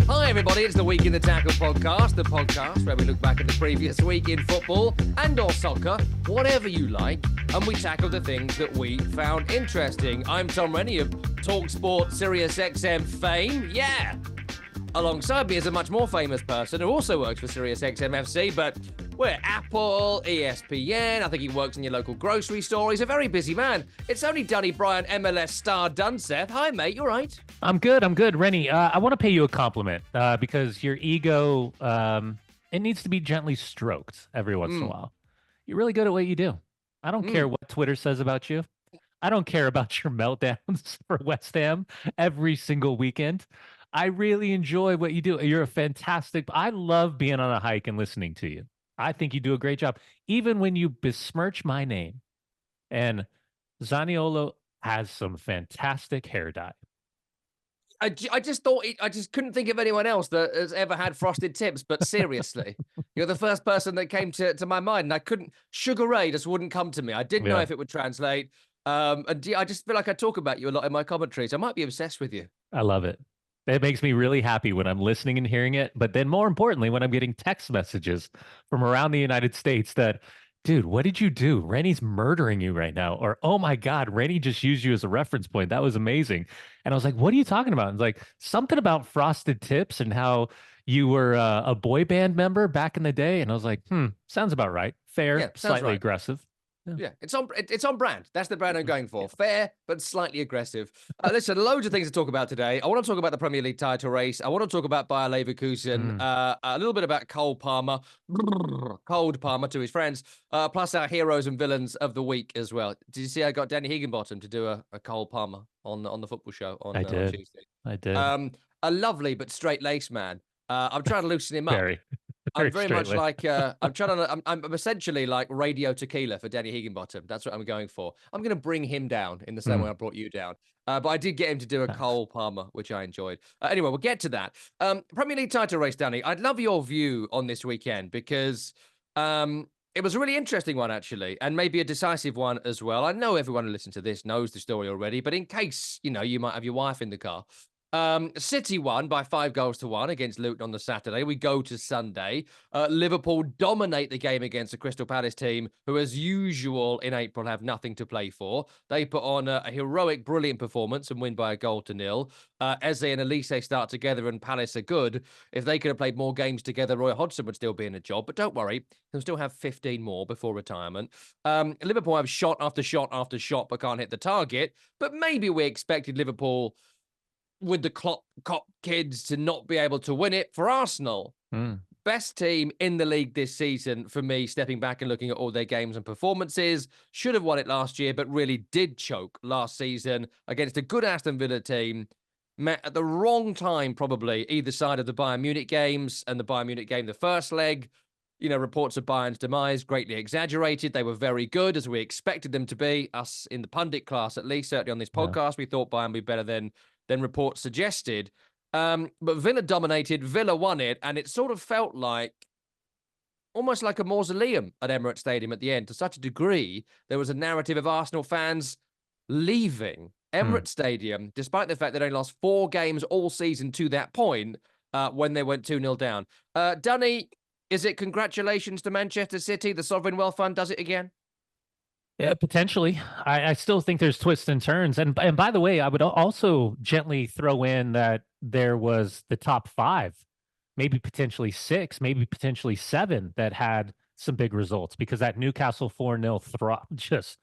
Hi, everybody. It's the Week in the Tackle podcast, the podcast where we look back at the previous week in football and or soccer, whatever you like, and we tackle the things that we found interesting. I'm Tom Rennie of TalkSport Sirius XM fame. Yeah. Alongside me is a much more famous person who also works for Sirius XM FC, but we're Apple, ESPN. I think he works in your local grocery store. He's a very busy man. It's only Dunny Bryan, MLS star Dunseth. Hi, mate. You all right? I'm good. Rennie, I want to pay you a compliment because your ego, it needs to be gently stroked every once in a while. You're really good at what you do. I don't care what Twitter says about you. I don't care about your meltdowns for West Ham every single weekend. I really enjoy what you do. You're a fantastic. I love being on a hike and listening to you. I think you do a great job, even when you besmirch my name. And Zaniolo has some fantastic hair dye. I just thought, I just couldn't think of anyone else that has ever had frosted tips, but seriously, you're the first person that came to my mind, and I couldn't, Sugar Ray just wouldn't come to me. I didn't know if it would translate. And I just feel like I talk about you a lot in my commentaries. I might be obsessed with you. I love it. It makes me really happy when I'm listening and hearing it. But then more importantly, when I'm getting text messages from around the United States that, dude, what did you do? Rennie's murdering you right now. Or, oh my God, Rennie just used you as a reference point. That was amazing. And I was like, what are you talking about? And it's like something about frosted tips and how you were a boy band member back in the day. And I was like, sounds about right. Fair, slightly aggressive. Yeah, it's on brand. That's the brand I'm going for. Fair, but slightly aggressive. Listen, loads of things to talk about today. I want to talk about the Premier League title race. I want to talk about Bayer Leverkusen. A little bit about Cole Palmer. Cold Palmer to his friends. Plus our heroes and villains of the week as well. Did you see I got Danny Higginbottom to do a Cole Palmer on the football show on Tuesday? I did. A lovely but straight-laced man. I'm trying to loosen him up. I'm very much like I'm essentially like Radio Tequila for Danny Higginbottom. That's what I'm going for. I'm going to bring him down in the same way I brought you down. But I did get him to do a Cole Palmer, which I enjoyed. Anyway, we'll get to that. Premier League title race, Danny. I'd love your view on this weekend because it was a really interesting one, actually, and maybe a decisive one as well. I know everyone who listens to this knows the story already, but in case, you might have your wife in the car. City won by 5-1 against Luton on the Saturday. We go to Sunday. Liverpool dominate the game against the Crystal Palace team, who, as usual in April, have nothing to play for. They put on a heroic, brilliant performance and win by 1-0. Eze and Elise start together, and Palace are good. If they could have played more games together, Roy Hodgson would still be in a job. But don't worry, he'll still have 15 more before retirement. Liverpool have shot after shot after shot, but can't hit the target. But maybe we expected Liverpool, with the Klopp kids, to not be able to win it. For Arsenal, best team in the league this season for me, stepping back and looking at all their games and performances. Should have won it last year, but really did choke last season against a good Aston Villa team. Met at the wrong time, probably, either side of the Bayern Munich games, and the Bayern Munich game, the first leg. Reports of Bayern's demise greatly exaggerated. They were very good, as we expected them to be. Us in the pundit class, at least, certainly on this podcast, we thought Bayern would be better than reports suggested. But Villa dominated, Villa won it, and it sort of felt like almost like a mausoleum at Emirates Stadium at the end. To such a degree, there was a narrative of Arsenal fans leaving Emirates Stadium, despite the fact they only lost 4 games all season to that point when they went 2-0 down. Dunny, is it congratulations to Manchester City? The Sovereign Wealth Fund does it again? Yeah, potentially. I still think there's twists and turns. And by the way, I would also gently throw in that there was the top 5, maybe potentially 6, maybe potentially 7 that had some big results, because that Newcastle 4-0 just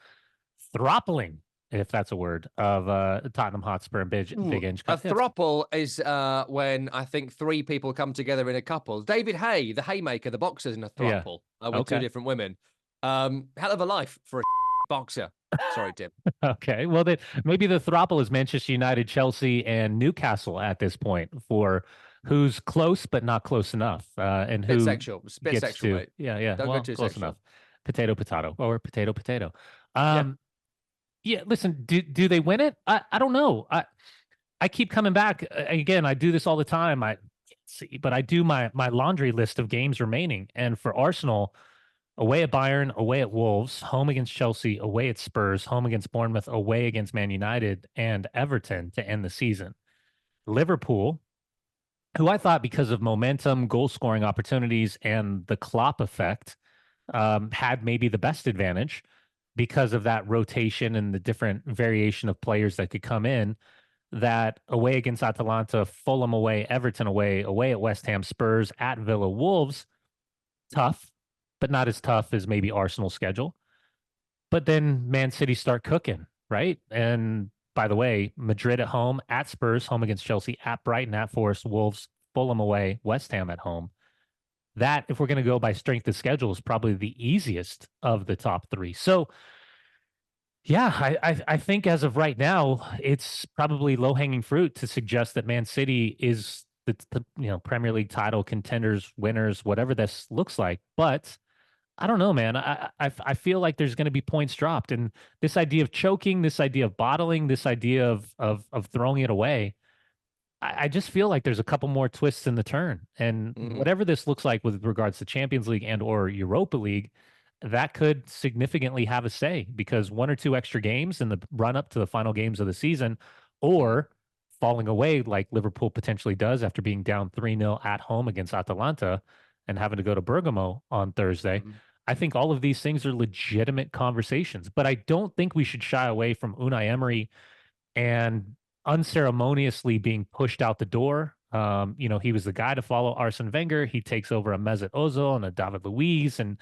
throppling, if that's a word, of Tottenham Hotspur and Big Inch. A throuple is when I think 3 people come together in a couple. David Hay, the Haymaker, the boxer's in a throuple with 2 different women. Hell of a life for a boxer. Sorry, Tim. Okay. Well, maybe the throuple is Manchester United, Chelsea, and Newcastle at this point for who's close but not close enough, and who sexual, gets sexual, to, mate. Yeah. Don't well, go too close sexual. enough. Potato, potato, or potato, potato. Yeah. Listen, do they win it? I don't know. I keep coming back again. I do this all the time. I see, but I do my laundry list of games remaining, and for Arsenal, away at Bayern, away at Wolves, home against Chelsea, away at Spurs, home against Bournemouth, away against Man United and Everton to end the season. Liverpool, who I thought because of momentum, goal scoring opportunities, and the Klopp effect, had maybe the best advantage because of that rotation and the different variation of players that could come in. That away against Atalanta, Fulham away, Everton away, away at West Ham, Spurs, at Villa, Wolves, tough, but not as tough as maybe Arsenal's schedule. But then Man City start cooking, right? And by the way, Madrid at home, at Spurs, home against Chelsea, at Brighton, at Forest, Wolves, Fulham away, West Ham at home. That, if we're going to go by strength of schedule, is probably the easiest of the top three. So, yeah, I think as of right now, it's probably low hanging fruit to suggest that Man City is the Premier League title contenders, winners, whatever this looks like. But I don't know, man. I feel like there's going to be points dropped, and this idea of choking, this idea of bottling, this idea of throwing it away. I just feel like there's a couple more twists in the turn, and whatever this looks like with regards to Champions League and or Europa League, that could significantly have a say because one or two extra games in the run up to the final games of the season, or falling away like Liverpool potentially does after being down 3-0 at home against Atalanta and having to go to Bergamo on Thursday. I think all of these things are legitimate conversations, but I don't think we should shy away from Unai Emery and unceremoniously being pushed out the door. He was the guy to follow Arsene Wenger. He takes over a Mesut Ozil and a David Luiz and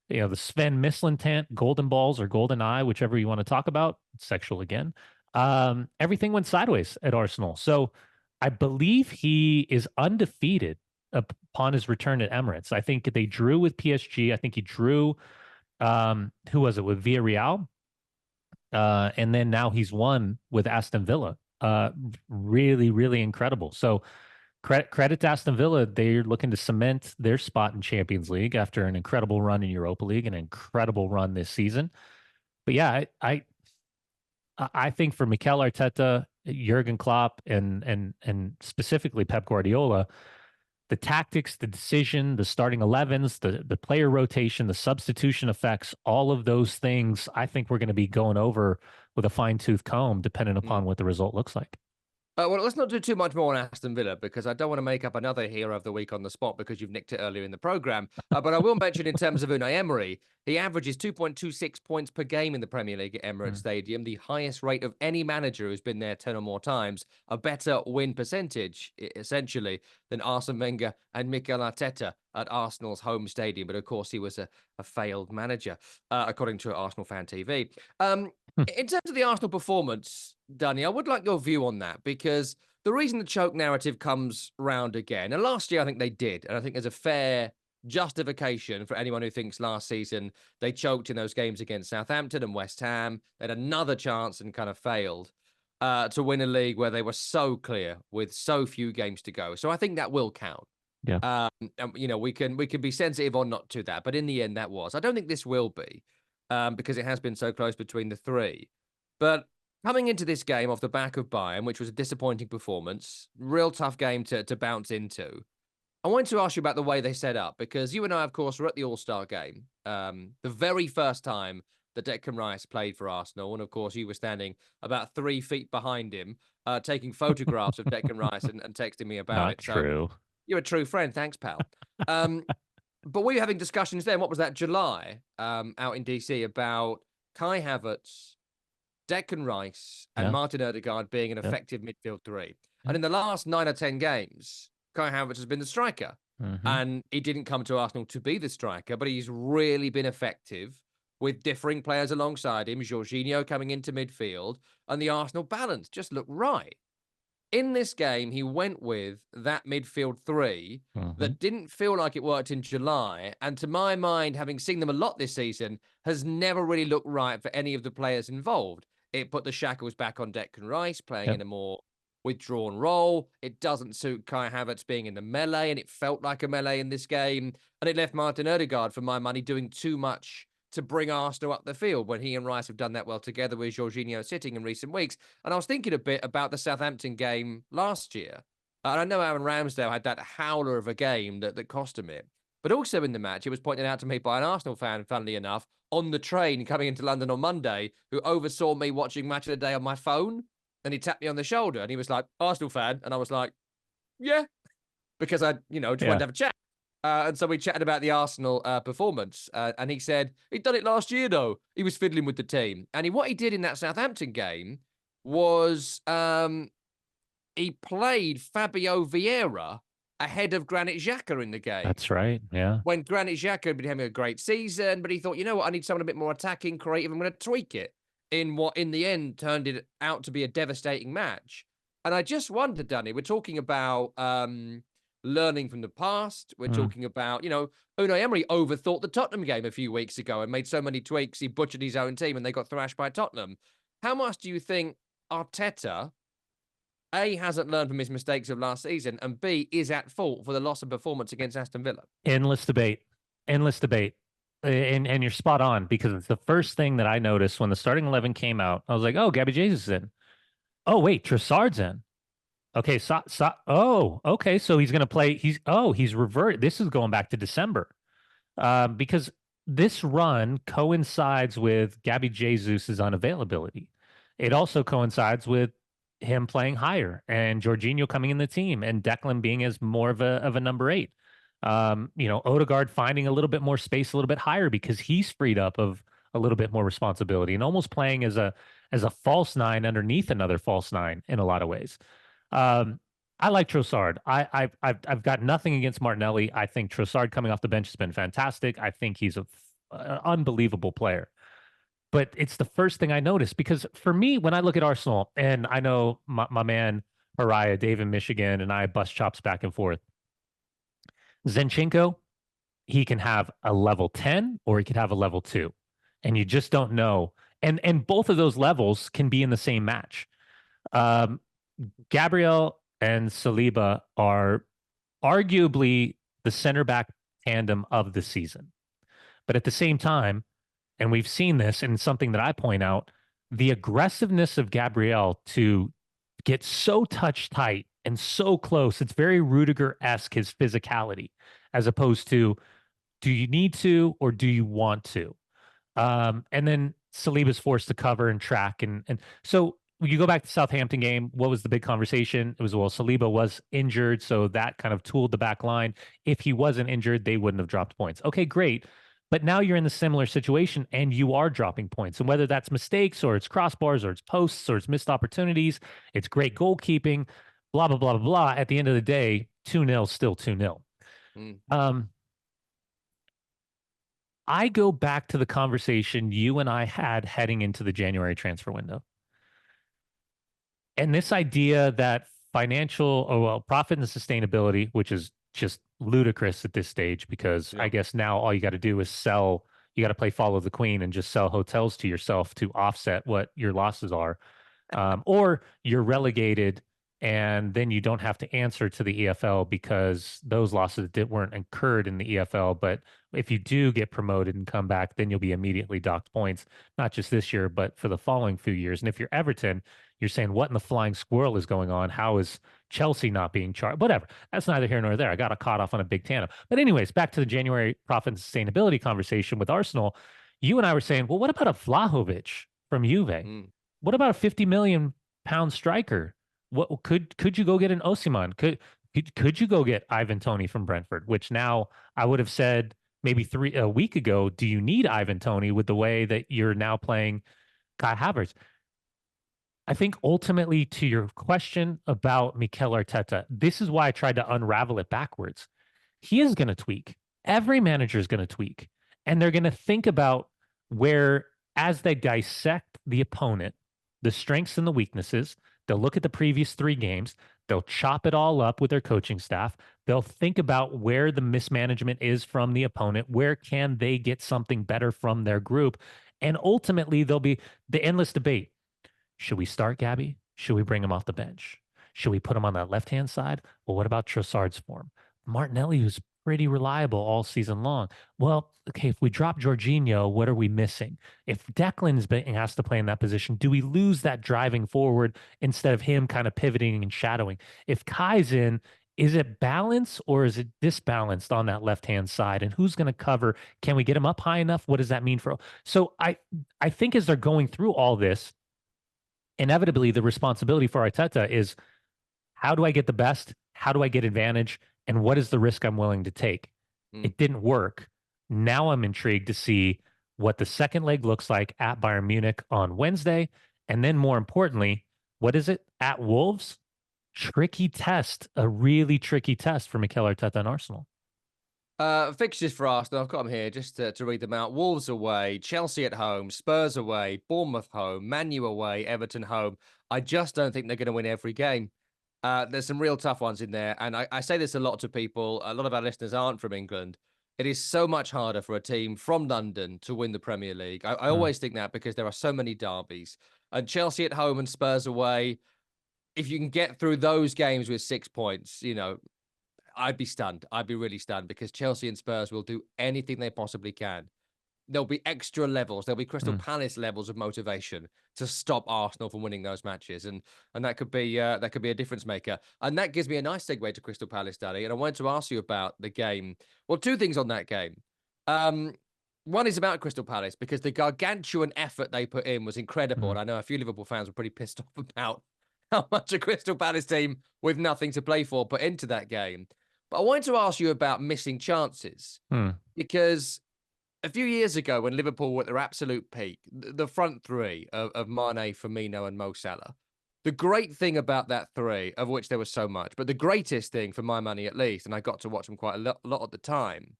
the Sven Mislintat golden balls or golden eye, whichever you want to talk about, sexual again. Everything went sideways at Arsenal. So I believe he is undefeated upon his return at Emirates. I think they drew with PSG. I think he drew, who was it, with Villarreal? And then now he's won with Aston Villa. Really, really incredible. So credit to Aston Villa. They're looking to cement their spot in Champions League after an incredible run in Europa League, an incredible run this season. But yeah, I think for Mikel Arteta, Jurgen Klopp, and specifically Pep Guardiola, the tactics, the decision, the starting 11s, the player rotation, the substitution effects, all of those things, I think we're going to be going over with a fine tooth comb, depending upon what the result looks like. Well, let's not do too much more on Aston Villa because I don't want to make up another hero of the week on the spot because you've nicked it earlier in the program. But I will mention in terms of Unai Emery, he averages 2.26 points per game in the Premier League at Emirates Stadium, the highest rate of any manager who's been there 10 or more times, a better win percentage, essentially, than Arsene Wenger and Mikel Arteta at Arsenal's home stadium. But of course, he was a failed manager, according to Arsenal Fan TV. In terms of the Arsenal performance, Dunny, I would like your view on that because the reason the choke narrative comes round again, and last year I think they did, and I think there's a fair justification for anyone who thinks last season they choked in those games against Southampton and West Ham. They had another chance and kind of failed to win a league where they were so clear with so few games to go. So I think that will count. Yeah. We can be sensitive or not to that, but in the end, that was. I don't think this will be. Because it has been so close between the three. But coming into this game off the back of Bayern, which was a disappointing performance, real tough game to bounce into, I wanted to ask you about the way they set up, because you and I, of course, were at the All-Star game, the very first time that Declan Rice played for Arsenal. And, of course, you were standing about 3 feet behind him, taking photographs of Declan Rice and texting me about Not it. true. So you're a true friend. Thanks, pal. But we were having discussions then. What was that, July, out in DC about Kai Havertz, Declan Rice, and Martin Odegaard being an effective midfield three. And in the last 9 or 10 games, Kai Havertz has been the striker. And he didn't come to Arsenal to be the striker, but he's really been effective with differing players alongside him, Jorginho coming into midfield, and the Arsenal balance just looked right. In this game, he went with that midfield three that didn't feel like it worked in July. And to my mind, having seen them a lot this season, has never really looked right for any of the players involved. It put the shackles back on Declan Rice, playing in a more withdrawn role. It doesn't suit Kai Havertz being in the melee, and it felt like a melee in this game. And it left Martin Odegaard, for my money, doing too much to bring Arsenal up the field when he and Rice have done that well together with Jorginho sitting in recent weeks. And I was thinking a bit about the Southampton game last year. And I know Aaron Ramsdale had that howler of a game that cost him it. But also in the match, it was pointed out to me by an Arsenal fan, funnily enough, on the train coming into London on Monday, who oversaw me watching Match of the Day on my phone. And he tapped me on the shoulder and he was like, Arsenal fan. And I was like, yeah. because I, just wanted to have a chat. And so we chatted about the Arsenal performance. And he said he'd done it last year, though. He was fiddling with the team. And what he did in that Southampton game was he played Fabio Vieira ahead of Granit Xhaka in the game. That's right. Yeah. When Granit Xhaka had been having a great season, but he thought, you know what, I need someone a bit more attacking, creative. I'm going to tweak it in what, in the end, turned it out to be a devastating match. And I just wondered, Dunny, we're talking about learning from the past. We're talking about, Unai Emery overthought the Tottenham game a few weeks ago and made so many tweaks, he butchered his own team and they got thrashed by Tottenham. How much do you think Arteta, A, hasn't learned from his mistakes of last season, and B, is at fault for the loss of performance against Aston Villa? Endless debate. And you're spot on, because it's the first thing that I noticed when the starting 11 came out. I was like, oh, Gabby Jesus is in. Oh, wait, Trossard's in. Okay, okay, so he's going to play. He's reverted. This is going back to December, because this run coincides with Gabby Jesus's unavailability. It also coincides with him playing higher and Jorginho coming in the team and Declan being as more of a number 8. Odegaard finding a little bit more space, a little bit higher because he's freed up of a little bit more responsibility and almost playing as a false 9 underneath another false 9 in a lot of ways. I like Trossard. I've got nothing against Martinelli. I think Trossard coming off the bench has been fantastic. I think he's an unbelievable player. But it's the first thing I noticed, because for me, when I look at Arsenal, and I know my man Pariah, Dave in Michigan, and I bust chops back and forth. Zinchenko, he can have a level 10 or he could have a level 2. And you just don't know. And both of those levels can be in the same match. Gabriel and Saliba are arguably the center back tandem of the season. But at the same time, and we've seen this, and something that I point out, the aggressiveness of Gabriel to get so touch tight and so close, it's very Rudiger-esque, his physicality, as opposed to, do you need to or do you want to? And then Saliba's forced to cover and track. And so when you go back to the Southampton game, what was the big conversation? It was, well, Saliba was injured, so that kind of tooled the back line. If he wasn't injured, they wouldn't have dropped points. Okay, great. But now you're in the similar situation and you are dropping points. And whether that's mistakes or it's crossbars or it's posts or it's missed opportunities, it's great goalkeeping, blah, blah, blah, blah, blah. At the end of the day, 2-0 still 2-0. I go back to the conversation you and I had heading into the January transfer window. And this idea that profit and sustainability, which is just ludicrous at this stage, because I guess now all you got to do is sell. You got to play follow the queen and just sell hotels to yourself to offset what your losses are. Or you're relegated and then you don't have to answer to the EFL because those losses weren't incurred in the EFL. But if you do get promoted and come back, then you'll be immediately docked points, not just this year, but for the following few years. And if you're Everton, you're saying, what in the flying squirrel is going on? How is Chelsea not being charged? Whatever. That's neither here nor there. I got caught off on a big tandem. But anyways, back to the January profit and sustainability conversation with Arsenal. You and I were saying, well, what about a Vlahovic from Juve? What about a 50 million pound striker? What could you go get an Osimhen? Could you go get Ivan Toney from Brentford? Which now I would have said maybe a week ago, do you need Ivan Toney with the way that you're now playing Kai Havertz? I think ultimately, to your question about Mikel Arteta, this is why I tried to unravel it backwards. He is going to tweak. Every manager is going to tweak. And they're going to think about where, as they dissect the opponent, the strengths and the weaknesses, they'll look at the previous 3 games. They'll chop it all up with their coaching staff. They'll think about where the mismanagement is from the opponent. Where can they get something better from their group? And ultimately, there'll be the endless debate. Should we start Gabby? Should we bring him off the bench? Should we put him on that left-hand side? Well, what about Trossard's form? Martinelli, who's pretty reliable all season long. Well, okay, if we drop Jorginho, what are we missing? If Declan's has to play in that position, do we lose that driving forward instead of him kind of pivoting and shadowing? If Kai's in, is it balance or is it disbalanced on that left-hand side? And who's going to cover? Can we get him up high enough? What does that mean for? So I think as they're going through all this, inevitably the responsibility for Arteta is, how do I get the best? How do I get advantage? And what is the risk I'm willing to take? It didn't work. Now I'm intrigued to see what the second leg looks like at Bayern Munich on Wednesday. And then more importantly, what is it at Wolves? Tricky test, a really tricky test for Mikel Arteta and Arsenal. Fixtures for Arsenal. I've got them here just to read them out. Wolves away, Chelsea at home, Spurs away, Bournemouth home, Man U away, Everton home. I just don't think they're going to win every game. There's some real tough ones in there. And I say this a lot to people. A lot of our listeners aren't from England. It is so much harder for a team from London to win the Premier League. I always think that because there are so many derbies. And Chelsea at home and Spurs away, if you can get through those games with 6 points, I'd be stunned. I'd be really stunned because Chelsea and Spurs will do anything they possibly can. There'll be extra levels. There'll be Crystal Palace levels of motivation to stop Arsenal from winning those matches, and that could be a difference maker. And that gives me a nice segue to Crystal Palace, Danny. And I wanted to ask you about the game. Well, two things on that game. One is about Crystal Palace because the gargantuan effort they put in was incredible, and I know a few Liverpool fans were pretty pissed off about how much a Crystal Palace team with nothing to play for put into that game. But I wanted to ask you about missing chances because a few years ago when Liverpool were at their absolute peak, the front three of Mane, Firmino and Mo Salah, the great thing about that three, of which there was so much, but the greatest thing for my money at least, and I got to watch them quite a lot at the time,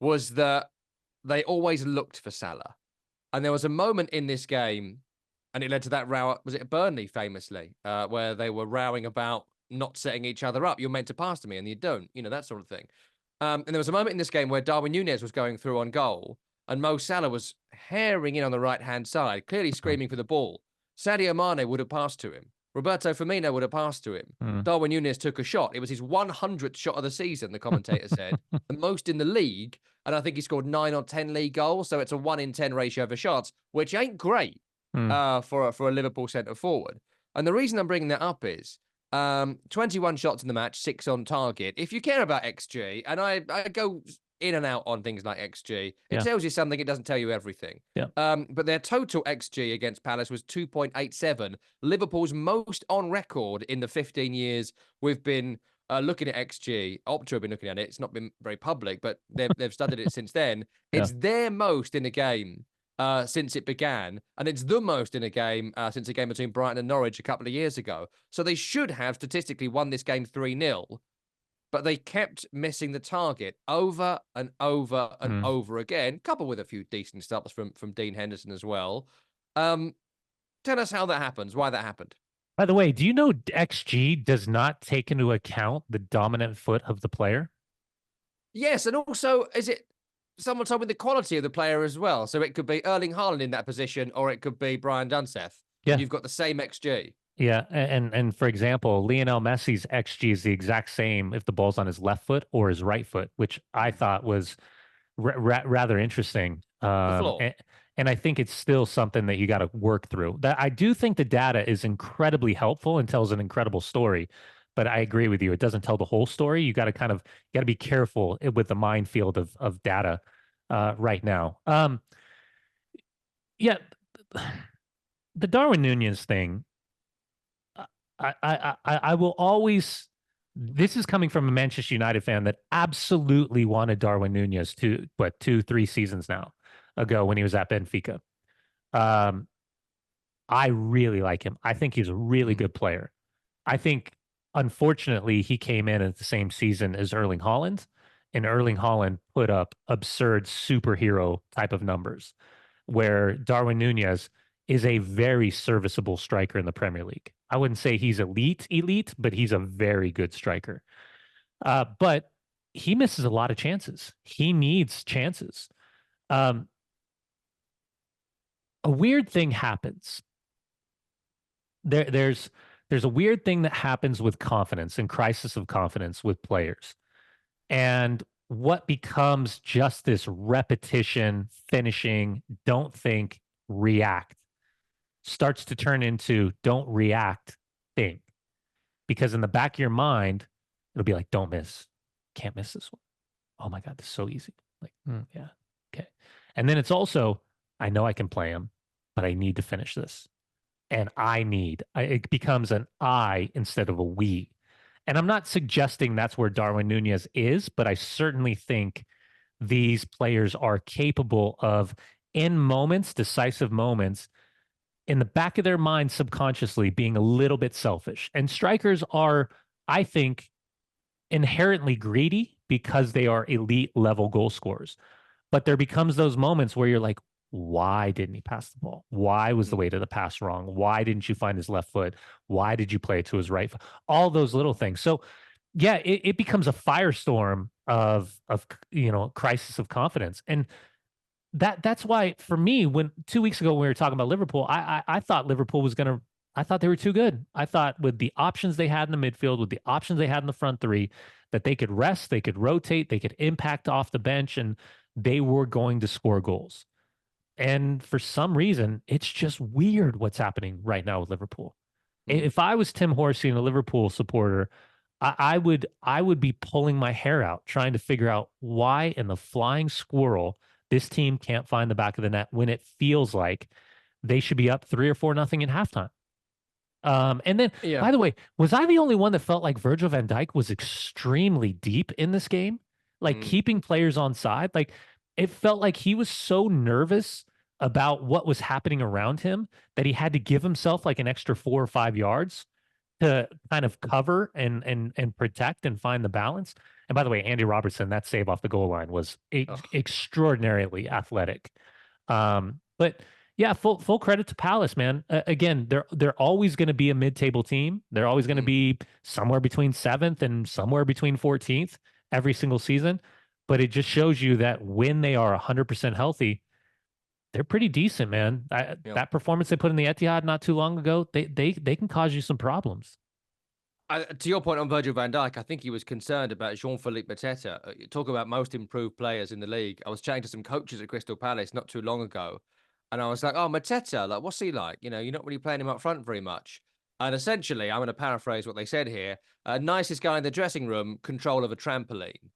was that they always looked for Salah. And there was a moment in this game, and it led to that row, was it Burnley famously, where they were rowing about not setting each other up. You're meant to pass to me and you don't, that sort of thing. And there was a moment in this game where Darwin Núñez was going through on goal and Mo Salah was herring in on the right-hand side, clearly screaming for the ball. Sadio Mane would have passed to him. Roberto Firmino would have passed to him. Darwin Núñez took a shot. It was his 100th shot of the season, the commentator said. The most in the league. And I think he scored 9 or 10 league goals. So it's a 1 in 10 ratio for shots, which ain't great for a Liverpool centre forward. And the reason I'm bringing that up is 21 shots in the match, 6 on target. If you care about XG, and I go in and out on things like XG, it tells you something, it doesn't tell you everything. But their total XG against Palace was 2.87, Liverpool's most on record in the 15 years we've been looking at XG. Opta have been looking at it. It's not been very public, but they've studied it since then. It's their most in a game since it began, and it's the most in a game since a game between Brighton and Norwich a couple of years ago. So they should have statistically won this game 3-0, but they kept missing the target over and over and over again, coupled with a few decent stops from Dean Henderson as well. Tell us how that happens, why that happened. By the way, do you know XG does not take into account the dominant foot of the player? Yes, and also, is it someone told me the quality of the player as well? So it could be Erling Haaland in that position, or it could be Brian Dunseth. Yeah. You've got the same XG. Yeah, and for example, Lionel Messi's XG is the exact same if the ball's on his left foot or his right foot, which I thought was rather interesting. And I think it's still something that you got to work through. That I do think the data is incredibly helpful and tells an incredible story. But I agree with you; it doesn't tell the whole story. You got to be careful with the minefield of data right now. Yeah, the Darwin Núñez thing. I will always. This is coming from a Manchester United fan that absolutely wanted Darwin Núñez 2-3 seasons now ago when he was at Benfica. I really like him. I think he's a really good player. I think, unfortunately, he came in at the same season as Erling Haaland, and Erling Haaland put up absurd superhero type of numbers, where Darwin Núñez is a very serviceable striker in the Premier League. I wouldn't say he's elite, but he's a very good striker. But he misses a lot of chances. He needs chances. A weird thing happens. There's a weird thing that happens with confidence and crisis of confidence with players. And what becomes just this repetition, finishing, don't think, react, starts to turn into don't react, think. Because in the back of your mind, it'll be like, don't miss. Can't miss this one. Oh my God, this is so easy. Like, yeah, okay. And then it's also, I know I can play him, but I need to finish this. And it becomes an I instead of a we. And I'm not suggesting that's where Darwin Nunez is, but I certainly think these players are capable of, in moments, decisive moments, in the back of their mind, subconsciously being a little bit selfish. And strikers are, I think, inherently greedy because they are elite level goal scorers. But there becomes those moments where you're like, why didn't he pass the ball? Why was the weight of the pass wrong? Why didn't you find his left foot? Why did you play it to his right foot? All those little things. So yeah, it becomes a firestorm of crisis of confidence. And that's why for me, when 2 weeks ago when we were talking about Liverpool, I thought Liverpool was gonna, I thought they were too good. I thought with the options they had in the midfield, with the options they had in the front three, that they could rest, they could rotate, they could impact off the bench, and they were going to score goals. And for some reason, it's just weird what's happening right now with Liverpool. If I was Tim Horsey and a Liverpool supporter, I would be pulling my hair out trying to figure out why in the flying squirrel this team can't find the back of the net when it feels like they should be up 3 or 4 nothing in halftime. And then, Yeah. by the way, was I the only one that felt like Virgil van Dijk was extremely deep in this game? Like keeping players on side? Like it felt like he was so nervous about what was happening around him that he had to give himself like an extra 4 or 5 yards to kind of cover and protect and find the balance. And by the way, Andy Robertson, that save off the goal line was extraordinarily athletic. But yeah, full credit to Palace, man. Again, they're always going to be a mid-table team. They're always going to be somewhere between 7th and somewhere between 14th every single season. But it just shows you that when they are 100% healthy, they're pretty decent, man. That performance they put in the Etihad not too long ago, they can cause you some problems. To your point on Virgil van Dijk, I think he was concerned about Jean-Philippe Mateta. Talk about most improved players in the league. I was chatting to some coaches at Crystal Palace not too long ago, and I was like, "Oh, Mateta, like, what's he like? You know, you're not really playing him up front very much." And essentially, I'm going to paraphrase what they said here: nicest guy in the dressing room, control of a trampoline.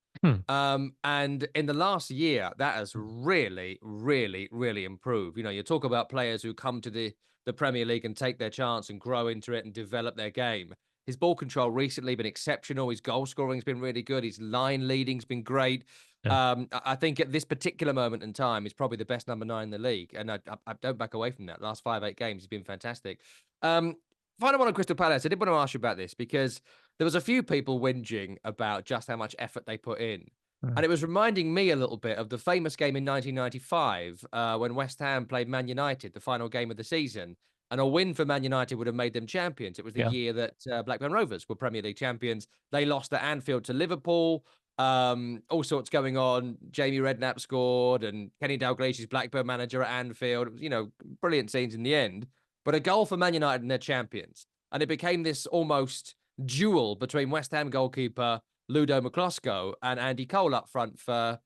And in the last year, that has really, really, really improved. You know, you talk about players who come to the Premier League and take their chance and grow into it and develop their game. His ball control recently been exceptional. His goal scoring's been really good. His line leading's been great. Yeah. I think at this particular moment in time, he's probably the best number 9 in the league, and I don't back away from that. Last 5-8 games, he's been fantastic. Final one on Crystal Palace. I did want to ask you about this because there was a few people whinging about just how much effort they put in. And it was reminding me a little bit of the famous game in 1995 when West Ham played Man United, the final game of the season. And a win for Man United would have made them champions. It was the year that Blackburn Rovers were Premier League champions. They lost at Anfield to Liverpool. All sorts going on. Jamie Redknapp scored, and Kenny Dalglish's Blackburn manager at Anfield. You know, brilliant scenes in the end. But a goal for Man United and their champions. And it became this almost duel between West Ham goalkeeper Ludo McCloskey and Andy Cole up front for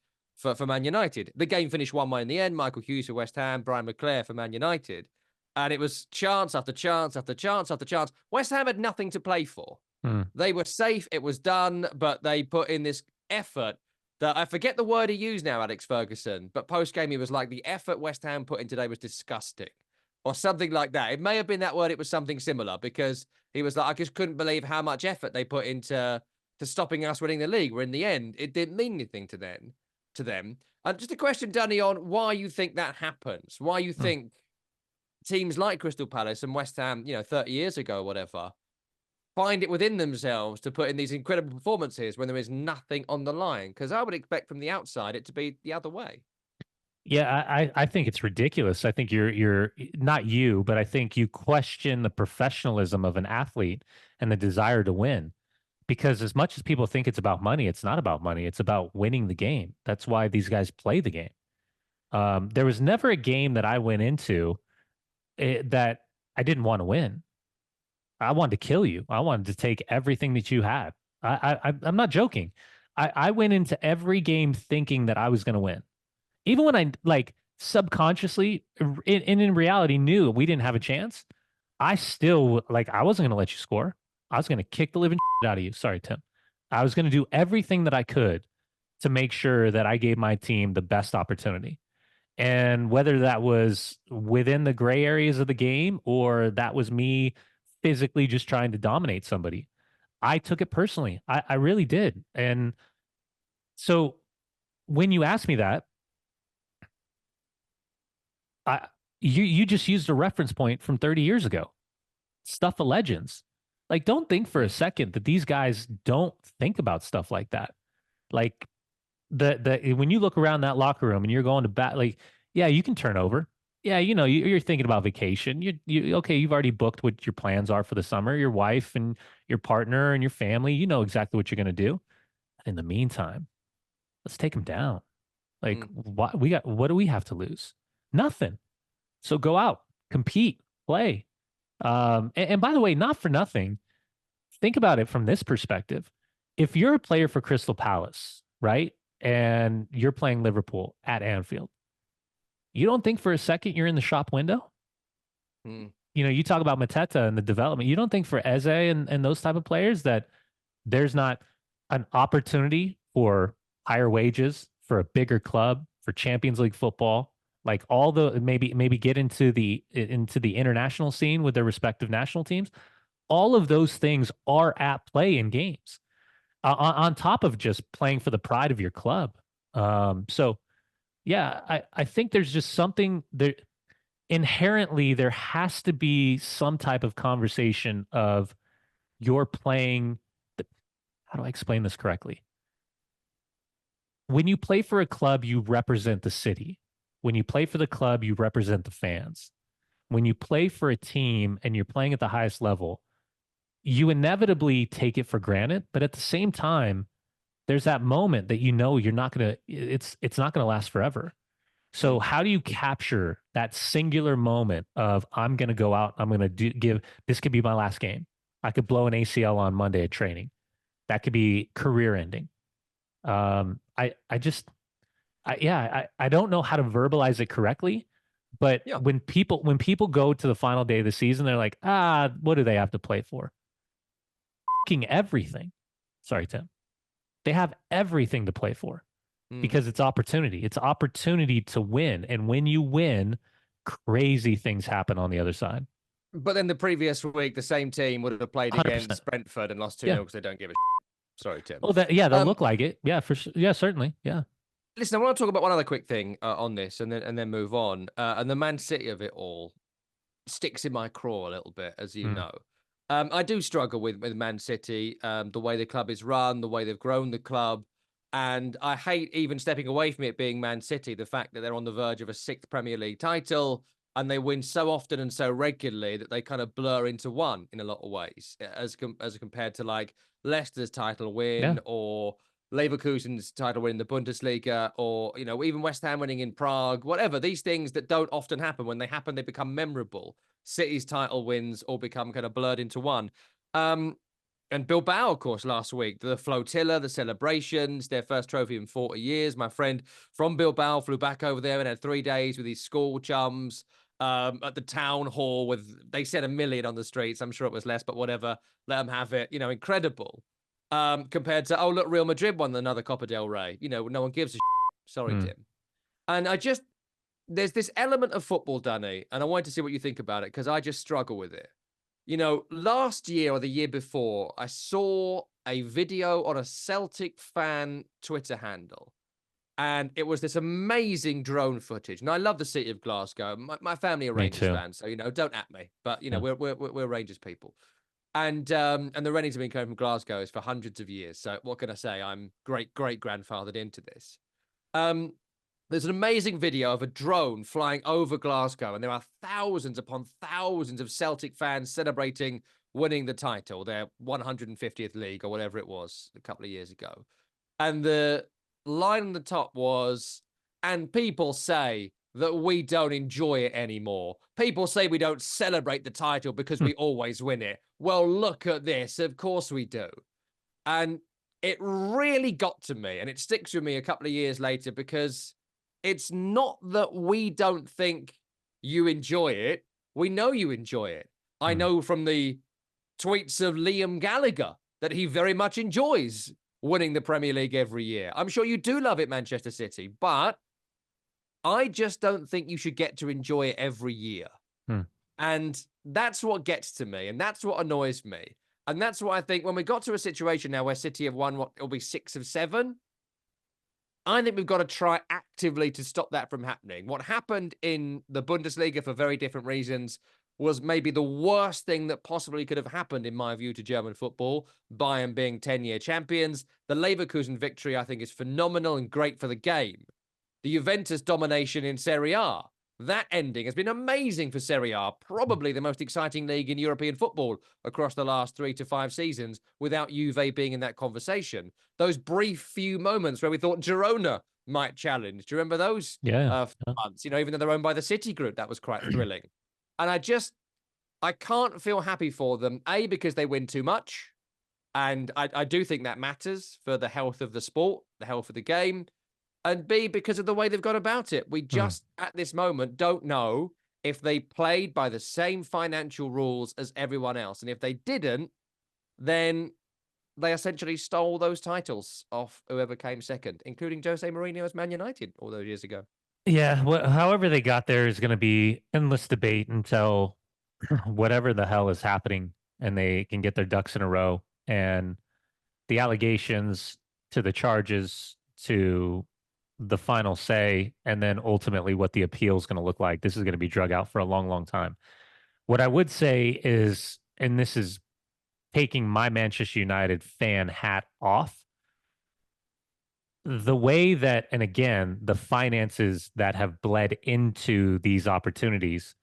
Man United. The game finished 1-1 in the end. Michael Hughes for West Ham, Brian McClare for Man United. And it was chance after chance after chance after chance. West Ham had nothing to play for. They were safe. It was done, but they put in this effort that I forget the word he used now, Alex Ferguson, but post-game he was like, the effort West Ham put in today was disgusting or something like that. It may have been that word. It was something similar because he was like, I just couldn't believe how much effort they put into stopping us winning the league, where in the end, it didn't mean anything to them. And just a question, Dunny, on why you think that happens. Why you think teams like Crystal Palace and West Ham, 30 years ago or whatever, find it within themselves to put in these incredible performances when there is nothing on the line? Because I would expect from the outside it to be the other way. Yeah, I think it's ridiculous. I think you're not you, but I think you question the professionalism of an athlete and the desire to win. Because as much as people think it's about money, it's not about money. It's about winning the game. That's why these guys play the game. There was never a game that I went into that I didn't want to win. I wanted to kill you. I wanted to take everything that you had. I'm not joking. I went into every game thinking that I was going to win. Even when I like subconsciously in reality knew we didn't have a chance, I still I wasn't going to let you score. I was going to kick the living shit out of you. Sorry, Tim. I was going to do everything that I could to make sure that I gave my team the best opportunity. And whether that was within the gray areas of the game or that was me physically just trying to dominate somebody, I took it personally. I really did. And so when you ask me that, I you just used a reference point from 30 years ago. Stuff of legends. Like, don't think for a second that these guys don't think about stuff like that. Like the when you look around that locker room and you're going to bat, like, yeah, you can turn over. Yeah, you're thinking about vacation. You okay, you've already booked what your plans are for the summer, your wife and your partner and your family. You know exactly what you're going to do. In the meantime, let's take them down. Like, what do we have to lose? Nothing. So go out, compete, play. And by the way, not for nothing, think about it from this perspective. If you're a player for Crystal Palace, right, and you're playing Liverpool at Anfield, you don't think for a second you're in the shop window? You talk about Mateta and the development. You don't think for Eze and those type of players that there's not an opportunity for higher wages, for a bigger club, for Champions League football, like all the maybe get into the international scene with their respective national teams. All of those things are at play in games, on top of just playing for the pride of your club. So yeah, I think there's just something there inherently. There has to be some type of conversation of you're playing. How do I explain this correctly? When you play for a club, you represent the city. When you play for the club, you represent the fans. When you play for a team and you're playing at the highest level, you inevitably take it for granted, but at the same time, there's that moment that you're not going to it's not going to last forever. So how do you capture that singular moment of I'm going to go out, I'm going to give this could be my last game. I could blow an ACL on Monday at training. That could be career ending. I don't know how to verbalize it correctly, but when people go to the final day of the season, they're like, what do they have to play for? Everything. Sorry, Tim. They have everything to play for because it's opportunity. It's opportunity to win. And when you win, crazy things happen on the other side. But then the previous week, the same team would have played 100%. Against Brentford and lost 2-0 because they don't give a shit. Sorry, Tim. Oh, they'll look like it. Yeah, for sure. Yeah, certainly. Yeah. Listen, I want to talk about one other quick thing on this and then move on. And the Man City of it all sticks in my craw a little bit, as you know. I do struggle with Man City, the way the club is run, the way they've grown the club. And I hate even stepping away from it being Man City, the fact that they're on the verge of a 6th Premier League title and they win so often and so regularly that they kind of blur into one in a lot of ways, as compared to like Leicester's title win or Leverkusen's title win in the Bundesliga, or, even West Ham winning in Prague, whatever. These things that don't often happen. When they happen, they become memorable. City's title wins all become kind of blurred into one. And Bilbao, of course, last week, the flotilla, the celebrations, their first trophy in 40 years. My friend from Bilbao flew back over there and had 3 days with his school chums at the town hall they said 1 million on the streets. I'm sure it was less, but whatever. Let them have it. Incredible. Compared to, look, Real Madrid won another Copa del Rey. No one gives a shit. Sorry, Tim. And there's this element of football, Dunny, and I wanted to see what you think about it because I just struggle with it. Last year or the year before, I saw a video on a Celtic fan Twitter handle, and it was this amazing drone footage. And I love the city of Glasgow. My family are Rangers fans, so don't at me. But we're Rangers people. And the Rennies have been coming from Glasgow for hundreds of years. So what can I say? I'm great-grandfathered into this. There's an amazing video of a drone flying over Glasgow, and there are thousands upon thousands of Celtic fans celebrating winning the title, their 150th league or whatever it was a couple of years ago. And the line on the top was, and people say that we don't enjoy it anymore. People say we don't celebrate the title because we always win it. Well, look at this. Of course we do. And it really got to me, and it sticks with me a couple of years later because it's not that we don't think you enjoy it. We know you enjoy it. I know from the tweets of Liam Gallagher that he very much enjoys winning the Premier League every year. I'm sure you do love it, Manchester City, but I just don't think you should get to enjoy it every year. And that's what gets to me, and that's what annoys me. And that's what I think when we got to a situation now where City have won what it'll be 6 of 7. I think we've got to try actively to stop that from happening. What happened in the Bundesliga for very different reasons was maybe the worst thing that possibly could have happened, in my view, to German football. Bayern being 10-year champions. The Leverkusen victory, I think, is phenomenal and great for the game. The Juventus domination in Serie A, that ending has been amazing for Serie A, probably the most exciting league in European football across the last 3 to 5 seasons, without Juve being in that conversation. Those brief few moments where we thought Girona might challenge. Do you remember those? Yeah. Months, even though they're owned by the City Group, that was quite thrilling. And I can't feel happy for them, A, because they win too much. And I do think that matters for the health of the sport, the health of the game. And B, because of the way they've gone about it. We just, at this moment, don't know if they played by the same financial rules as everyone else. And if they didn't, then they essentially stole those titles off whoever came second, including Jose Mourinho's Man United all those years ago. Yeah. However they got there is going to be endless debate until whatever the hell is happening and they can get their ducks in a row. And the allegations to the charges to the final say, and then ultimately what the appeal is going to look like. This is going to be drug out for a long, long time. What I would say is, and this is taking my Manchester United fan hat off, the way that, and again, the finances that have bled into these opportunities,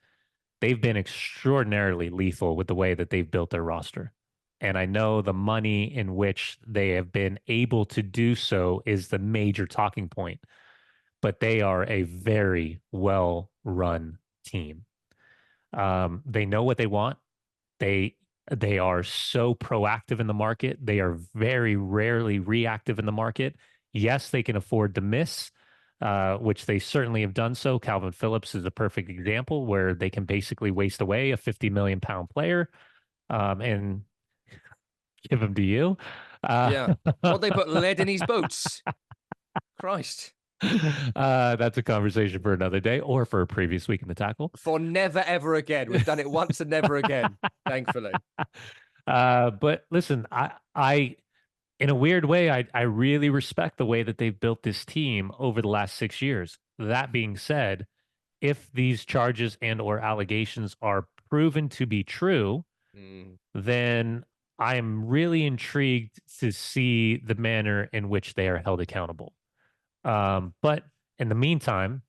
they've been extraordinarily lethal with the way that they've built their roster. And I know the money in which they have been able to do so is the major talking point, but they are a very well run team. They know what they want. They are so proactive in the market. They are very rarely reactive in the market. Yes, they can afford to miss, which they certainly have done so. Calvin Phillips is a perfect example where they can basically waste away a 50 million pound player and give him to you. Yeah. Well, they put lead in his boots. Christ. That's a conversation for another day or for a previous week in the tackle. For never, ever again. We've done it once and never again, thankfully. But listen, I in a weird way, I really respect the way that they've built this team over the last 6 years. That being said, if these charges and or allegations are proven to be true, then I'm really intrigued to see the manner in which they are held accountable. But in the meantime,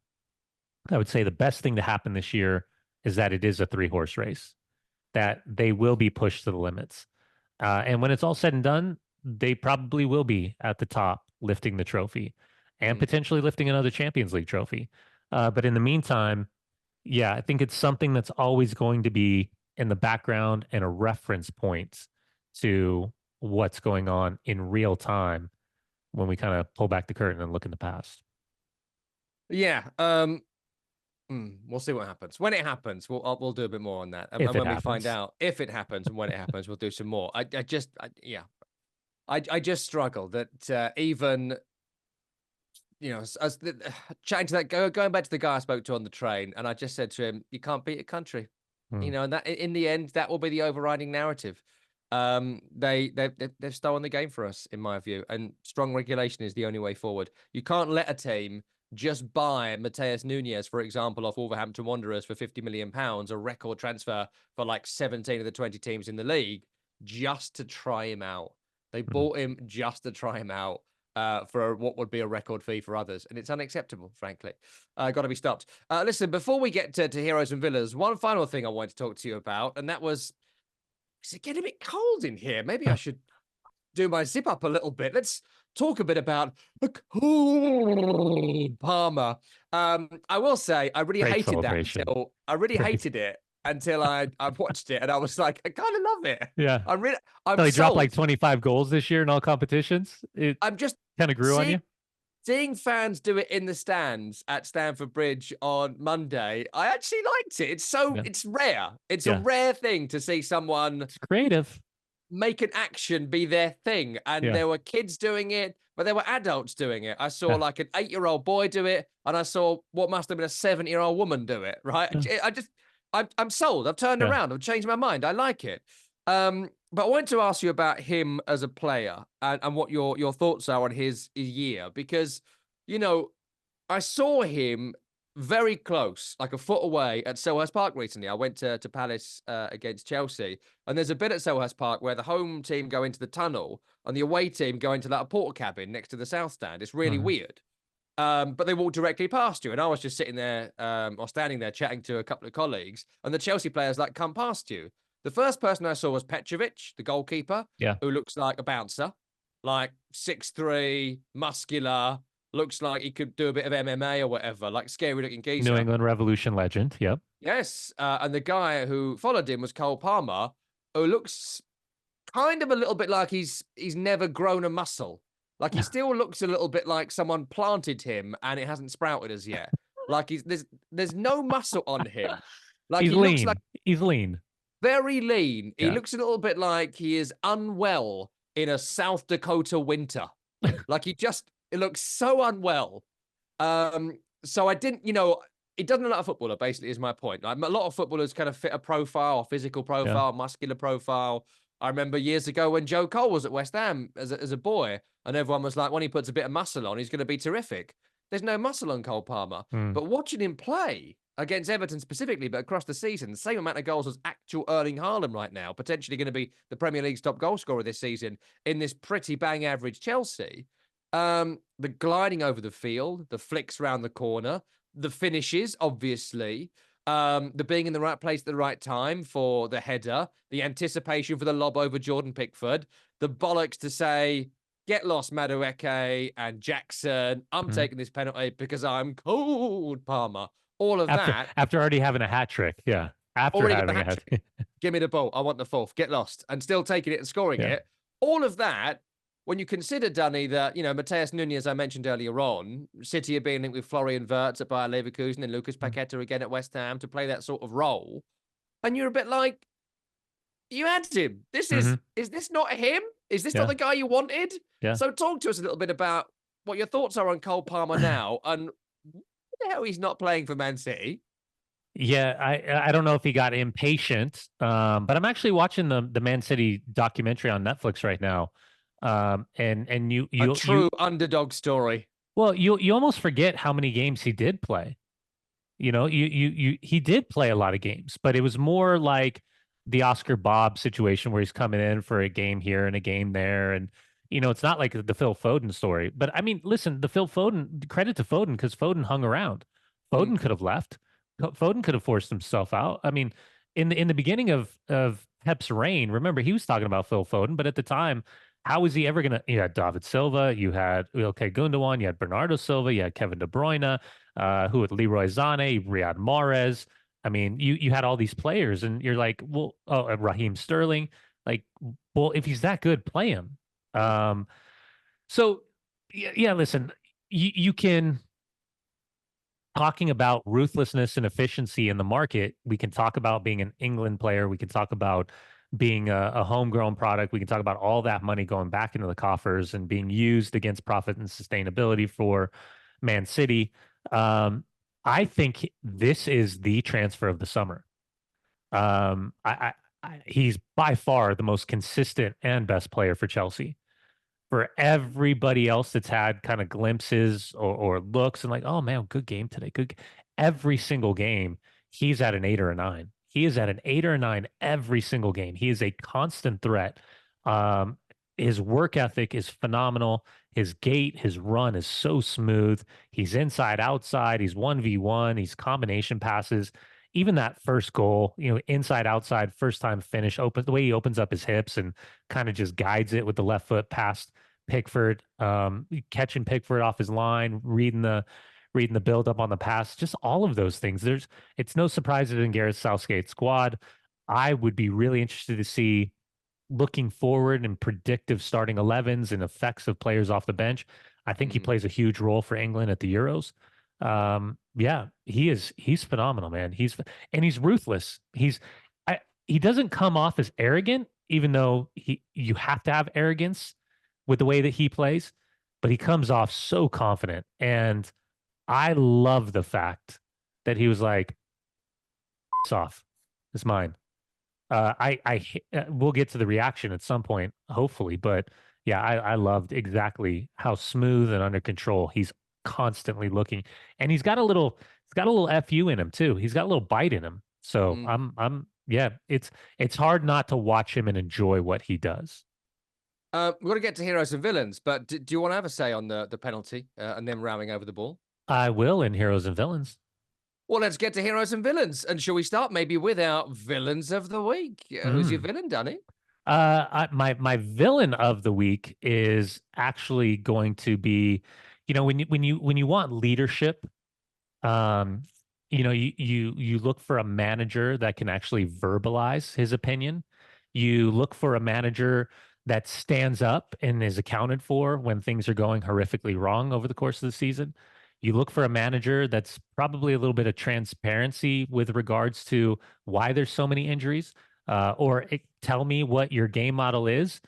I would say the best thing to happen this year is that it is a 3-horse race, that they will be pushed to the limits. And when it's all said and done, they probably will be at the top lifting the trophy and potentially lifting another Champions League trophy. But in the meantime, yeah, I think it's something that's always going to be in the background and a reference point to what's going on in real time when we kind of pull back the curtain and look in the past. Yeah. We'll see what happens. When it happens, we'll do a bit more on that. And when we find out if it happens and when it happens, we'll do some more. I just struggle that even, as chatting to that, going back to the guy I spoke to on the train, and I just said to him, you can't beat a country, and that in the end, that will be the overriding narrative. They've stolen the game for us, in my view, and strong regulation is the only way forward. You can't let a team just buy Mateus Nunes, for example, off Wolverhampton Wanderers for £50 million, a record transfer for like 17 of the 20 teams in the league, just to try him out. They bought him just to try him out for what would be a record fee for others. And it's unacceptable, frankly. Got to be stopped. Listen, before we get to heroes and villains, one final thing I wanted to talk to you about, and that was, is it getting a bit cold in here? Maybe I should do my zip up a little bit. Let's talk a bit about a cold Parma. I will say I really hated that hated it until I watched it and I was like, I kind of love it. Yeah. I'm they dropped like 25 goals this year in all competitions. I'm just kind of grew on you. Seeing fans do it in the stands at Stamford Bridge on Monday, I actually liked it. It's rare. It's a rare thing to see someone it's creative make an action be their thing. And there were kids doing it, but there were adults doing it. I saw like an 8-year-old boy do it, and I saw what must have been a 70-year-old woman do it, right? I'm sold. I've turned around. I've changed my mind. I like it. But I wanted to ask you about him as a player and what your thoughts are on his year because, you know, I saw him very close, like a foot away at Selhurst Park recently. I went to Palace against Chelsea, and there's a bit at Selhurst Park where the home team go into the tunnel and the away team go into that porter cabin next to the south stand. It's really Mhm. weird. But they walk directly past you, and I was just sitting there or standing there chatting to a couple of colleagues, and the Chelsea players like come past you. The first person I saw was Petrovic, the goalkeeper, Yeah. who looks like a bouncer, like 6'3", muscular, looks like he could do a bit of MMA or whatever, like scary looking New geezer. England Revolution legend. Yep. Yes, and the guy who followed him was Cole Palmer, who looks kind of a little bit like he's never grown a muscle. Like he still looks a little bit like someone planted him and it hasn't sprouted as yet. Like there's no muscle on him. Like He's he looks like lean. He's lean. very lean. He Yeah. looks a little bit like he is unwell in a South Dakota winter. Like it looks so unwell. So I didn't, it doesn't look like a footballer, basically, is my point. Like a lot of footballers kind of fit a profile, physical Yeah. profile, muscular profile. I remember years ago when Joe Cole was at West Ham as a boy, and everyone was like, when he puts a bit of muscle on, he's going to be terrific. There's no muscle on Cole Palmer. Mm. But watching him play against Everton specifically, but across the season, the same amount of goals as actual Erling Haaland right now, potentially going to be the Premier League's top goal scorer this season in this pretty bang average Chelsea. The gliding over the field, the flicks round the corner, the finishes, obviously, the being in the right place at the right time for the header, the anticipation for the lob over Jordan Pickford, the bollocks to say, get lost, Madueke and Jackson. I'm Mm. taking this penalty because I'm cold, Palmer. All of After that. after already having a hat trick. Yeah. After Already got the having a hat hat trick. Give me the ball. I want the fourth. Get lost. And still taking it and scoring Yeah. it. All of that, when you consider, Dunny, that, Mateus Nunes, I mentioned earlier on, City are being linked with Florian Wirtz at Bayer Leverkusen and Lucas Mm. Paqueta again at West Ham to play that sort of role. And you're a bit like, you had him. Mhm. Is this not him? Is this not Yeah. the guy you wanted? Yeah. So talk to us a little bit about what your thoughts are on Cole Palmer now and why the hell he's not playing for Man City. Yeah, I don't know if he got impatient, but I'm actually watching the Man City documentary on Netflix right now, and A true underdog story. well you almost forget how many games he did play. You know, he did play a lot of games, but it was more like the Oscar Bob situation where he's coming in for a game here and a game there, and it's not like the Phil Foden story. But I mean, listen, the Phil Foden credit to Foden because Foden hung around. Mm, Foden could have left. Foden could have forced himself out. I mean, in the beginning of Pep's reign, remember he was talking about Phil Foden, but at the time, how was he ever gonna? You had David Silva, you had Ilkay Gundogan, you had Bernardo Silva, you had Kevin De Bruyne, who with Leroy Sané, Riyad Mahrez. I mean, you had all these players, and you're like, well, oh, Raheem Sterling. Like, well, if he's that good, play him. Um, so yeah, listen, you can talking about ruthlessness and efficiency in the market. We can talk about being an England player. We can talk about being a homegrown product. We can talk about all that money going back into the coffers and being used against profit and sustainability for Man City. I think this is the transfer of the summer. He's by far the most consistent and best player for Chelsea. For everybody else that's had kind of glimpses or looks and like, oh man, good game today. Every single game, he's at an 8 or a 9. He is at an 8 or a 9 every single game. He is a constant threat. Um, his work ethic is phenomenal. His gait, his run is so smooth. He's inside, outside. He's 1v1. He's combination passes. Even that first goal, inside, outside, first time finish, the way he opens up his hips and kind of just guides it with the left foot past Pickford, catching Pickford off his line, reading the build up on the pass, just all of those things. It's no surprise that in Gareth Southgate's squad. I would be really interested to see looking forward and predictive starting 11s and effects of players off the bench. I think he mm. plays a huge role for England at the Euros. Yeah, he's phenomenal, man. He's ruthless. He doesn't come off as arrogant, even though you have to have arrogance with the way that he plays, but he comes off so confident. And I love the fact that he was like, it's off. It's mine. We'll get to the reaction at some point, hopefully. But yeah, I loved exactly how smooth and under control he's constantly looking, and he's got a little fu in him too. He's got a little bite in him. So Mm. yeah, it's hard not to watch him and enjoy what he does. We're going to get to heroes and villains, but do you want to have a say on the penalty and them rowing over the ball? I will in Heroes and Villains. Well, let's get to heroes and villains. And shall we start maybe with our villains of the week? Who's your Mm. villain, Dunny? My villain of the week is actually going to be, when you want leadership, um, you look for a manager that can actually verbalize his opinion. You look for a manager that stands up and is accounted for when things are going horrifically wrong over the course of the season. You look for a manager that's probably a little bit of transparency with regards to why there's so many injuries, tell me what your game model is,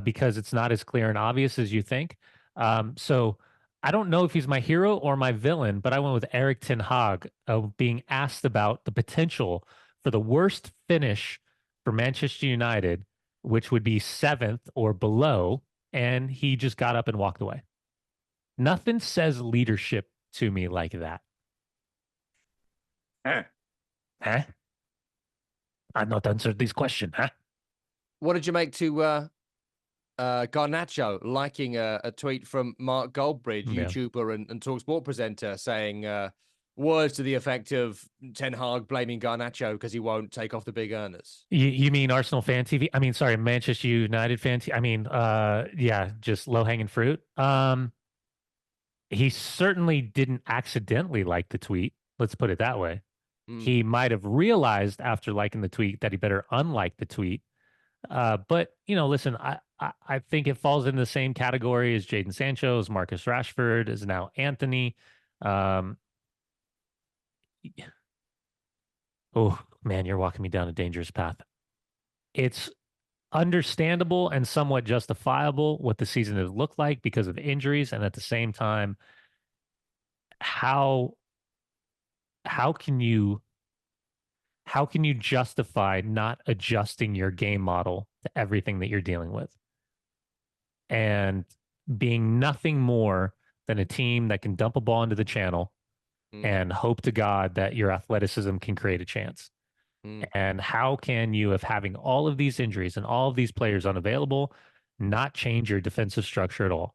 because it's not as clear and obvious as you think. So I don't know if he's my hero or my villain, but I went with Erik ten Hag, being asked about the potential for the worst finish for Manchester United, which would be seventh or below, and he just got up and walked away. Nothing says leadership to me like that. Huh? I'm not answered this question, huh? What did you make to Garnacho liking a tweet from Mark Goldbridge, Yeah. YouTuber and TalkSport presenter, saying words to the effect of Ten Hag blaming Garnacho because he won't take off the big earners? You mean Arsenal fan TV? I mean, sorry, Manchester United fan TV. I mean, yeah, just low hanging fruit. He certainly didn't accidentally like the tweet. Let's put it that way. Mm. He might have realized after liking the tweet that he better unlike the tweet. But listen, I think it falls in the same category as Jadon Sancho, as Marcus Rashford, as now Anthony. Um, oh man, you're walking me down a dangerous path. It's understandable and somewhat justifiable what the season has looked like because of injuries, and at the same time, how how can you justify not adjusting your game model to everything that you're dealing with and being nothing more than a team that can dump a ball into the channel and hope to God that your athleticism can create a chance? And how can you, if having all of these injuries and all of these players unavailable, not change your defensive structure at all?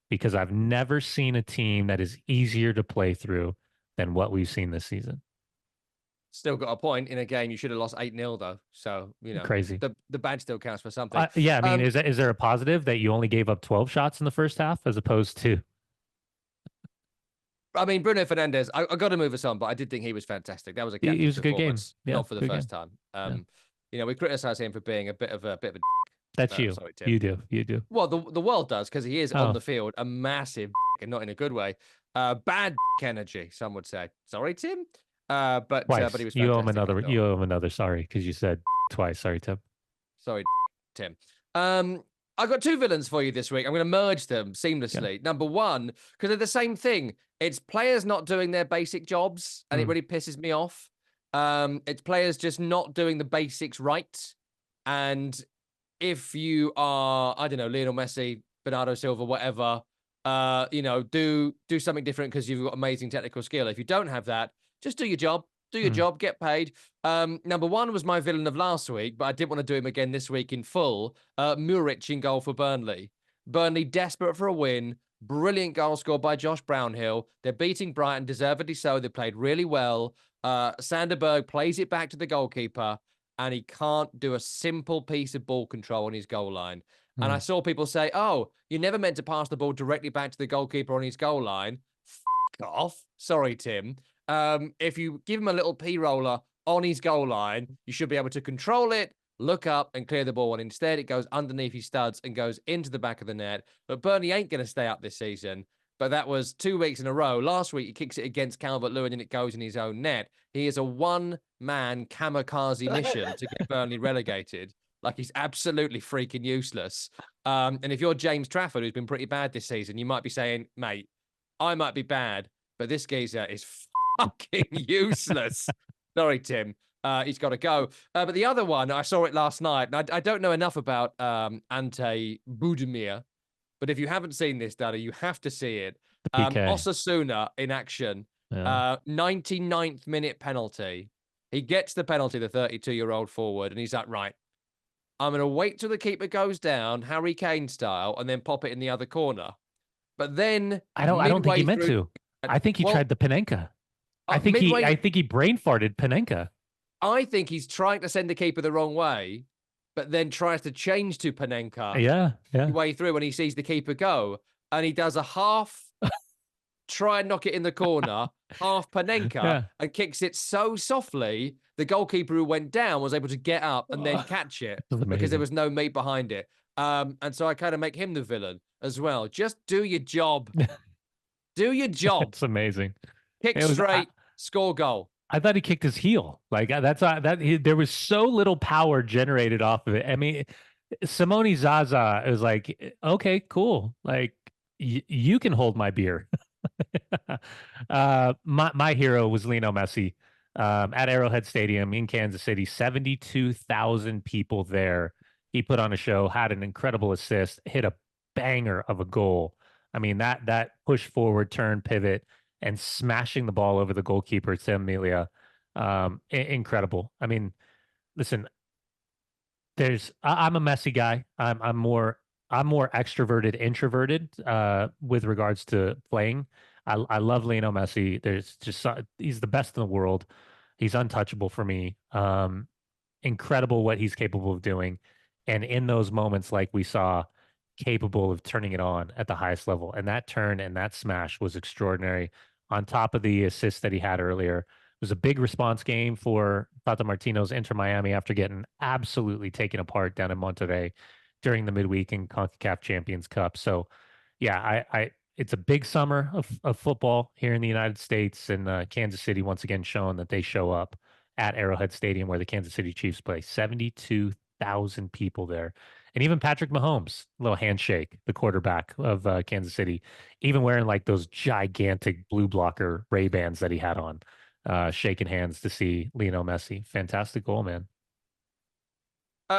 Because I've never seen a team that is easier to play through than what we've seen this season. Still got a point in a game you should have lost 8-0 though. So, Crazy. The badge still counts for something. Yeah, I mean, is there a positive that you only gave up 12 shots in the first half as opposed to? I mean, Bruno Fernandes, I got to move us on, but I did think he was fantastic. That was a He was a good game. performance, Yeah, not for the first time. We criticize him for being a bit of a That's you. Sorry, Tim. You do. Well, the world does, because he is on the field a massive and not in a good way. Bad energy, some would say. Sorry, Tim. But he was fantastic. You owe him another sorry, because you said twice. Sorry, Tim. Sorry, Tim. I got two villains for you this week. I'm going to merge them seamlessly. Yeah. Number one, because they're the same thing. It's players not doing their basic jobs, and it really pisses me off. It's players just not doing the basics right. And if you are, I don't know, Lionel Messi, Bernardo Silva, whatever, do something different because you've got amazing technical skill. If you don't have that, just do your job. Do your job, get paid. Number one was my villain of last week, but I didn't want to do him again this week in full. Muric in goal for Burnley. Burnley desperate for a win. Brilliant goal scored by Josh Brownhill. They're beating Brighton, deservedly so. They played really well. Sanderberg plays it back to the goalkeeper, and he can't do a simple piece of ball control on his goal line. And I saw people say, oh, you're never meant to pass the ball directly back to the goalkeeper on his goal line. F off. Sorry, Tim. If you give him a little P-roller on his goal line, you should be able to control it, look up, and clear the ball. And instead, it goes underneath his studs and goes into the back of the net. But Burnley ain't going to stay up this season. But that was 2 weeks in a row. Last week, he kicks it against Calvert-Lewin and it goes in his own net. He is a one-man kamikaze mission to get Burnley relegated. Like, he's absolutely freaking useless. And if you're James Trafford, who's been pretty bad this season, you might be saying, mate, I might be bad, but this geezer is fucking useless. Sorry, Tim. He's got to go. But the other one, I saw it last night, and I don't know enough about Ante Budimir, but if you haven't seen this, Dunny, you have to see it. PK. Osasuna in action, Yeah. 99th minute penalty. He gets the penalty, the 32-year-old forward, and he's like, right, I'm going to wait till the keeper goes down, Harry Kane style, and then pop it in the other corner. But then I don't think he meant through, to. I think he tried the Panenka. I think he brain farted Panenka. I think he's trying to send the keeper the wrong way, but then tries to change to Panenka. Yeah. Way through when he sees the keeper go, and he does a half try and knock it in the corner, half Panenka, and kicks it so softly, the goalkeeper who went down was able to get up and then catch it because there was no meat behind it. And so I kind of make him the villain as well. Just do your job. Do your job. It's amazing. Kick straight, score goal. I thought he kicked his heel. Like there was so little power generated off of it. I mean, Simone Zaza was like, okay, cool. Like you can hold my beer. My hero was Lionel Messi at Arrowhead Stadium in Kansas City. 72,000 people there. He put on a show, had an incredible assist, hit a banger of a goal. I mean, that push forward, turn, pivot, and smashing the ball over the goalkeeper, Tim Melia. Incredible. I mean, listen, I'm a Messi guy. I'm more extroverted, introverted with regards to playing. I love Lionel Messi. He's the best in the world. He's untouchable for me. Incredible what he's capable of doing. And in those moments, like we saw, capable of turning it on at the highest level. And that turn and that smash was extraordinary. On top of the assist that he had earlier, it was a big response game for Tata Martino's Inter Miami after getting absolutely taken apart down in Monterrey during the midweek in CONCACAF Champions Cup. So, yeah, it's a big summer of football here in the United States, and Kansas City once again showing that they show up at Arrowhead Stadium where the Kansas City Chiefs play. 72,000 people there. And even Patrick Mahomes, little handshake, the quarterback of Kansas City, even wearing like those gigantic blue blocker Ray-Bans that he had on, shaking hands to see Lionel Messi. Fantastic goal, man.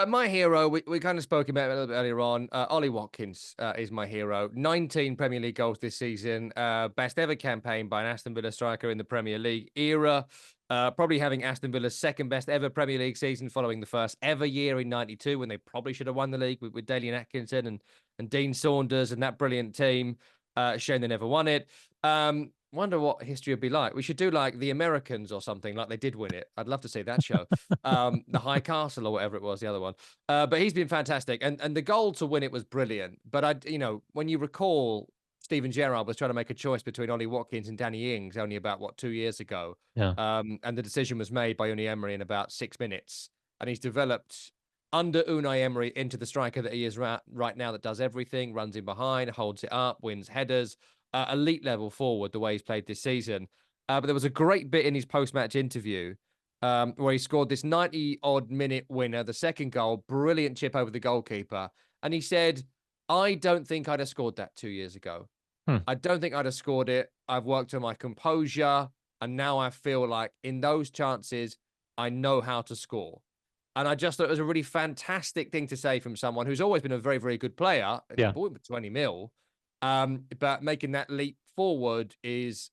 My hero, we kind of spoke about it a little bit earlier on. Ollie Watkins is my hero. 19 Premier League goals this season. Best ever campaign by an Aston Villa striker in the Premier League era. Probably having Aston Villa's second best ever Premier League season following the first ever year in 92 when they probably should have won the league with Dalian Atkinson and Dean Saunders and that brilliant team. Shame they never won it. Wonder what history would be like. We should do like the Americans or something, like they did win it. I'd love to see that show. The High Castle or whatever it was, the other one. But he's been fantastic. And the goal to win it was brilliant. But when you recall, Steven Gerrard was trying to make a choice between Ollie Watkins and Danny Ings only about 2 years ago. Yeah. And the decision was made by Unai Emery in about 6 minutes. And he's developed under Unai Emery into the striker that he is right now, that does everything, runs in behind, holds it up, wins headers. Elite level forward, the way he's played this season. But there was a great bit in his post-match interview where he scored this 90-odd minute winner, the second goal, brilliant chip over the goalkeeper. And he said, I don't think I'd have scored that 2 years ago. I don't think I'd have scored it. I've worked on my composure. And now I feel like in those chances, I know how to score. And I just thought it was a really fantastic thing to say from someone who's always been a very, very good player. Yeah. Bought him for 20 mil. But making that leap forward is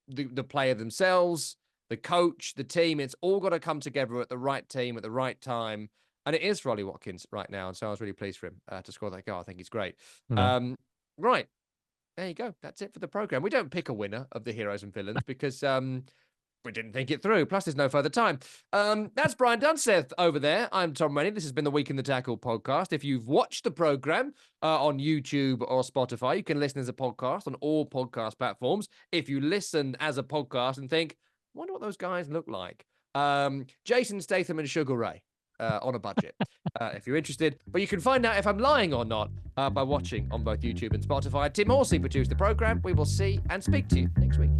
the player themselves, the coach, the team. It's all got to come together at the right team at the right time. And it is for Ollie Watkins right now. And so I was really pleased for him to score that goal. I think he's great. Mm-hmm. Right. There you go. That's it for the program. We don't pick a winner of the heroes and villains because we didn't think it through. Plus, there's no further time. That's Brian Dunseth over there. I'm Tom Rennie. This has been the Week in the Tackle podcast. If you've watched the program on YouTube or Spotify, you can listen as a podcast on all podcast platforms. If you listen as a podcast and think, I wonder what those guys look like. Jason Statham and Sugar Ray on a budget, if you're interested. But you can find out if I'm lying or not by watching on both YouTube and Spotify. Tim Horsey produced the program. We will see and speak to you next week.